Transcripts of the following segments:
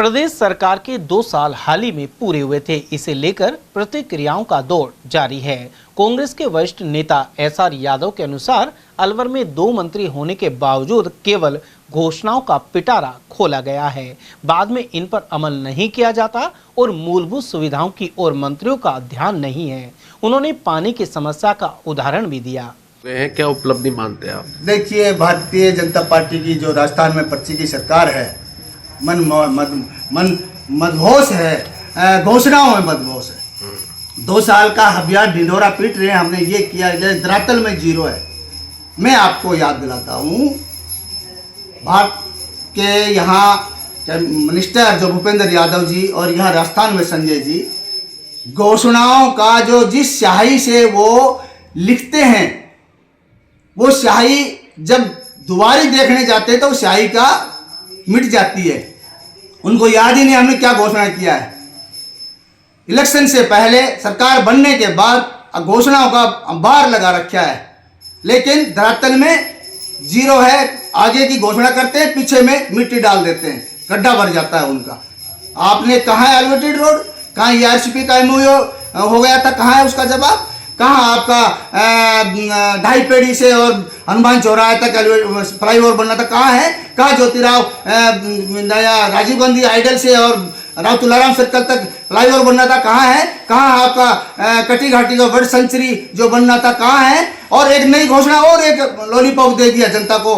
प्रदेश सरकार के 2 साल हाल ही में पूरे हुए थे। इसे लेकर प्रतिक्रियाओं का दौर जारी है। कांग्रेस के वरिष्ठ नेता एसआर यादव के अनुसार अलवर में 2 मंत्री होने के बावजूद केवल घोषणाओं का पिटारा खोला गया है। बाद में इन पर अमल नहीं किया जाता और मूलभूत सुविधाओं की ओर मंत्रियों का ध्यान नहीं है। उन्होंने पानी की समस्या का उदाहरण भी दिया। क्या उपलब्धि मानते हैं आप? देखिए, भारतीय जनता पार्टी की जो राजस्थान में पर्ची की सरकार है, मदहोश है, घोषणाओं में मदहोश है। 2 साल का अभियान ढिंढोरा पीट रहे हैं, हमने ये किया, धरातल में जीरो है। मैं आपको याद दिलाता हूँ, भारत के यहाँ मिनिस्टर जो भूपेंद्र यादव जी और यहाँ राजस्थान में संजय जी, घोषणाओं का जो जिस स्याही से वो लिखते हैं, वो स्याही जब दोबारा देखने जाते हैं तो स्याही का मिट जाती है। उनको याद ही नहीं हमने क्या घोषणा किया है। इलेक्शन से पहले, सरकार बनने के बाद घोषणाओं का अंबार लगा रखा है, लेकिन धरातल में जीरो है। आगे की घोषणा करते हैं, पीछे में मिट्टी डाल देते हैं, गड्ढा भर जाता है उनका। आपने कहाँ है एलिवेटेड रोड, कहाँ ERCP का MOU हो गया था, कहाँ है उसका जवाब? कहाँ आपका 2.5 पेड़ी से और हनुमान चौराहे तक फ्लाईओवर बनना था, कहाँ है? कहाँ ज्योतिराव राजीव गांधी आइडल से और राव तुलाराम सर्कल तक फ्लाईओवर बनना था, कहाँ है? कहाँ आपका कटी घाटी का वर्ल्ड सेंचुरी जो बनना था, कहाँ है? और एक नई घोषणा और एक लॉलीपॉप दे दिया जनता को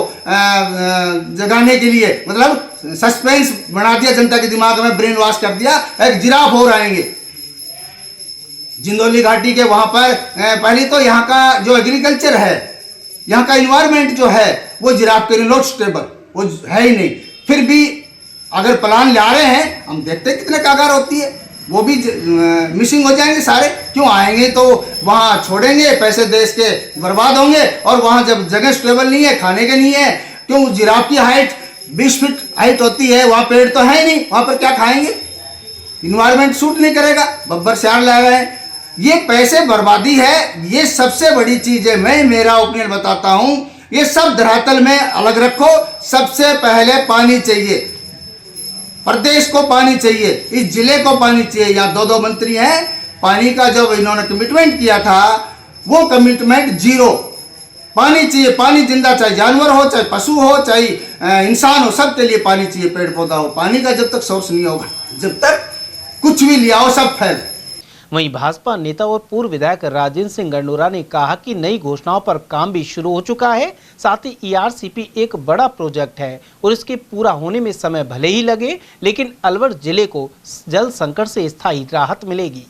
जगाने के लिए, मतलब सस्पेंस बना दिया जनता के दिमाग में, ब्रेन वॉश कर दिया। एक जिराफ हो आएंगे जिंदौली घाटी के वहाँ पर। पहले तो यहाँ का जो एग्रीकल्चर है, यहाँ का इन्वायरमेंट जो है, वो जिराफ के लिए नॉट स्टेबल, वो है ही नहीं। फिर भी अगर प्लान ला रहे हैं, हम देखते हैं कितने कागार होती है, वो भी मिसिंग हो जाएंगे सारे। क्यों आएंगे तो वहाँ छोड़ेंगे, पैसे देश के बर्बाद होंगे, और वहाँ जब जगह स्टेबल नहीं है, खाने के नहीं है, क्यों? जिराफ की हाइट 20 फीट हाइट होती है, वहाँ पेड़ तो है नहीं, वहाँ पर क्या खाएंगे? इन्वायरमेंट सूट नहीं करेगा, बब्बर श्यार ला रहे हैं। ये पैसे बर्बादी है, ये सबसे बड़ी चीज है। मैं मेरा ओपिनियन बताता हूं, ये सब धरातल में अलग रखो। सबसे पहले पानी चाहिए, प्रदेश को पानी चाहिए, इस जिले को पानी चाहिए। यहाँ 2 मंत्री हैं, पानी का जब इन्होंने कमिटमेंट किया था, वो कमिटमेंट जीरो। पानी चाहिए, पानी जिंदा, चाहे जानवर हो, चाहे पशु हो, चाहे इंसान हो, सबके लिए पानी चाहिए, पेड़ पौधा हो। पानी का जब तक सोर्स नहीं होगा, जब तक कुछ भी ले आओ सब फैल। वहीं भाजपा नेता और पूर्व विधायक राजेंद्र सिंह गंडोरा ने कहा कि नई घोषणाओं पर काम भी शुरू हो चुका है। साथ ही ERCP एक बड़ा प्रोजेक्ट है और इसके पूरा होने में समय भले ही लगे, लेकिन अलवर जिले को जल संकट से स्थायी राहत मिलेगी।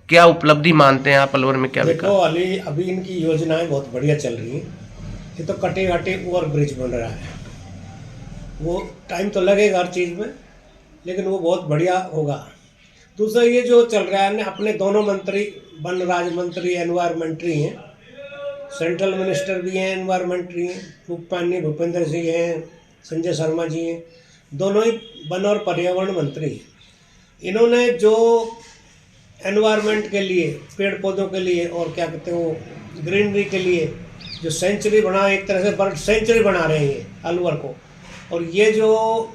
क्या उपलब्धि मानते हैं आप अलवर में? क्या देखो अभी इनकी योजनाएं बहुत बढ़िया चल रही हैं। ये तो कटे घाटे ओवर ब्रिज बन रहा है, वो टाइम तो लगेगा हर चीज़ में, लेकिन वो बहुत बढ़िया होगा। दूसरा ये जो चल रहा है, अपने दोनों मंत्री वन राज्य मंत्री एनवायरमेंट्री हैं, सेंट्रल मिनिस्टर भी हैं, एनवायरमेंट्री हैं, माननीय भूपेंद्र सिंह हैं, संजय शर्मा जी हैं, दोनों ही वन और पर्यावरण मंत्री हैं। इन्होंने जो एनवायरमेंट के लिए, पेड़ पौधों के लिए और क्या कहते हैं वो ग्रीनरी के लिए जो सेंचुरी बना, एक तरह से बर्ड सेंचुरी बना रहे हैं अलवर को। और ये जो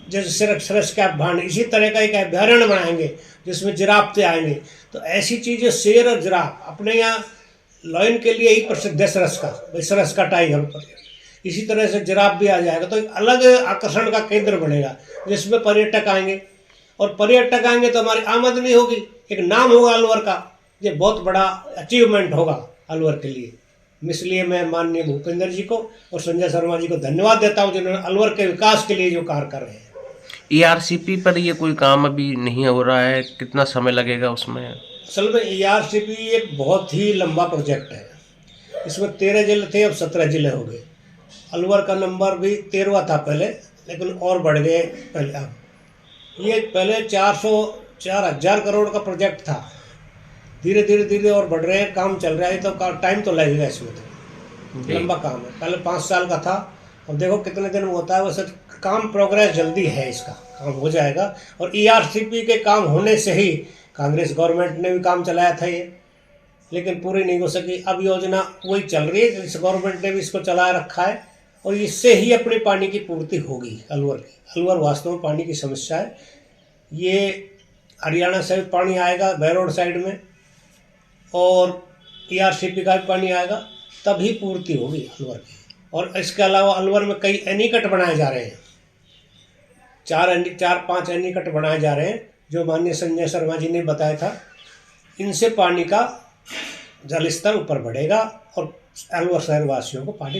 जैसे सरस का अभ्यारण्य, इसी तरह का एक अभ्यारण्य बनाएंगे जिसमें जिराफते आएंगे। तो ऐसी चीज़ें, शेर और जिराफ अपने यहाँ लॉयन के लिए ही प्रसिद्ध है, सरस का टाइगर पर। इसी तरह से जिराफ भी आ जाएगा, तो एक अलग आकर्षण का केंद्र बनेगा जिसमें पर्यटक आएंगे, और पर्यटक आएंगे तो हमारी आमदनी होगी, एक नाम होगा अलवर का। ये बहुत बड़ा अचीवमेंट होगा अलवर के लिए। इसलिए मैं माननीय भूपेंद्र जी को और संजय शर्मा जी को धन्यवाद देता हूँ, जिन्होंने अलवर के विकास के लिए जो कार्य कर रहे हैं। ERCP पर ये कोई काम अभी नहीं हो रहा है, कितना समय लगेगा उसमें? असल में ERCP एक बहुत ही लंबा प्रोजेक्ट है। इसमें 13 जिले थे, अब 17 जिले हो गए। अलवर का नंबर भी 13वां था पहले, लेकिन और बढ़ गए पहले। अब ये पहले 4,000 करोड़ का प्रोजेक्ट था, धीरे धीरे और बढ़ रहे हैं, काम चल रहा है। तो टाइम तो लगेगा इसमें, तो लंबा काम है। पहले 5 साल का था, अब देखो कितने दिन में होता है। वैसे काम प्रोग्रेस जल्दी है, इसका काम हो जाएगा। और ERCP के काम होने से ही कांग्रेस गवर्नमेंट ने भी काम चलाया था ये, लेकिन पूरी नहीं हो सकी। अब योजना वही चल रही है, इस गवर्नमेंट ने भी इसको चला रखा है, और इससे ही अपने पानी की पूर्ति होगी अलवर की। अलवर वास्तव में पानी की समस्या है। ये हरियाणा से भी पानी आएगा बैरोड साइड में, और ERCP का भी पानी आएगा, तभी पूर्ति होगी अलवर की। और इसके अलावा अलवर में कई एनीकट बनाए जा रहे हैं, 4-5 एनीकट बनाए जा रहे हैं, जो माननीय संजय शर्मा जी ने बताया था। इनसे पानी का जल स्तर ऊपर बढ़ेगा और अलवर शहर वासियों को पानी